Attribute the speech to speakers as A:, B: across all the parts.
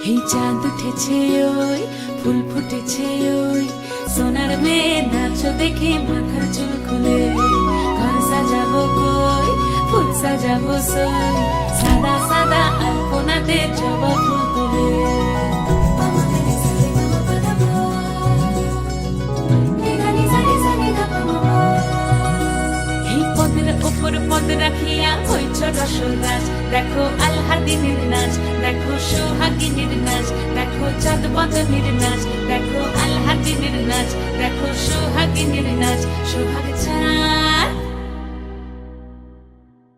A: এই চাঁদ উঠেছে ওই ফুল ফুটেছে ওই সোনার মেয়ে নাচো দেখে মাথার চুল খুলে ঘর সাজাবো কই ফুল সাজাবো সই সাদা সাদা আলপনাতে জবা ফুল তুলে এই পদের ওপর পদ রাখিয়া হইছ রসরাজ দেখো আলহাদিনের নাচ দেখো সোহাগিনীর নাচ দেখো চাঁদ বদনের নাচ দেখো আলহাদিনের নাচ দেখো সোহাগিনীর নাচ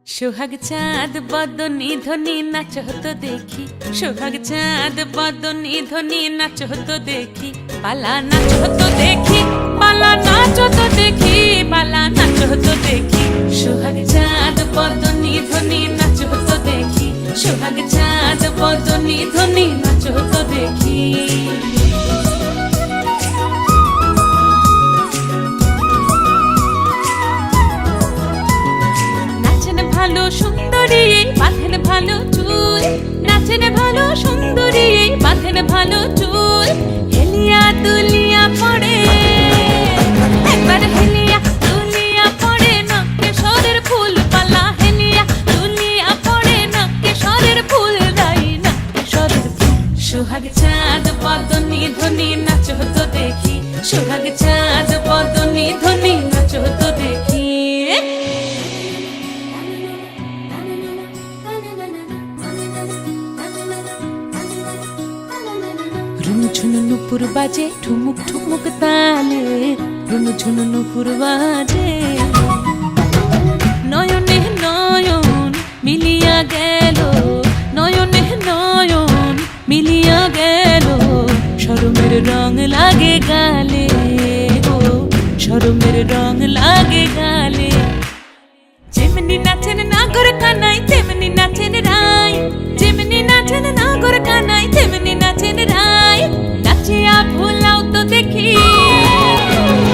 A: সোহাগ চাঁদ বদনী ধ্বনি নাচ হতো দেখি সোহাগ চাঁদ বদনী ধ্বনি নাচ হতো দেখি পালা নাচ হতো দেখি পালা নাচ হতো দেখি পালা নাচ হতো দেখি সোহাগ চাঁদ বদনী ধ্বনি নাচ হতো দেখি সোহাগ চাঁদ বদনী ধ্বনি নাচ হতো দেখি ভালো সুন্দরী বাঁধেন ভালো চুল নাচেন ভালো সুন্দরী বাঁধেন ভালো চুল হেলিয়া দুলিয়া পড়ে একবার হেলিয়া দুলিয়া পড়ে নকেশ্বরের ফুল পালা হেলিয়া দুলিয়া পড়ে নকেশ্বরের ফুল দাই নকেশ্বরের ফুল সোহাগ চাঁদ বদনী ধ্বনি নাচ হতো দেখি সোহাগ চাঁদ বদনী ধ্বনি নাচ হতো দেখি ঝুনু নুপুর বাজে ঠুমুক ঠুমুক তালে রুনু ঝুনু নুপুর বাজে নয়নে নয়ন মিলিয়া গেল নয়নে নয়ন মিলিয়া গেল শরমের রং লাগে গালে ও শরমের রং লাগে গালে যেমনি নাচেন নাগর কানাই তেমনি নাচেন রাই যেমনি নাচেন নাগর কানাই তেমনি নাচেন রাই নাচিয়া ভুলাও তো দেখি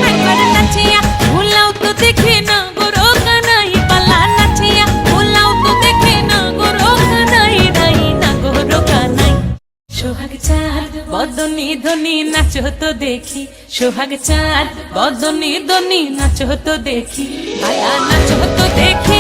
A: একবার নাচিয়া ভুলাও তো দেখি নাগর কানাই পালা নাচিয়া ভুলাও তো দেখি নাগর কানাই রাই নাগর কানাই সোহাগ চাঁদ বদনী ধ্বনি নাচ হতো দেখি সোহাগ চাঁদ বদনী ধ্বনি নাচ হতো দেখি পালা নাচ হতো দেখি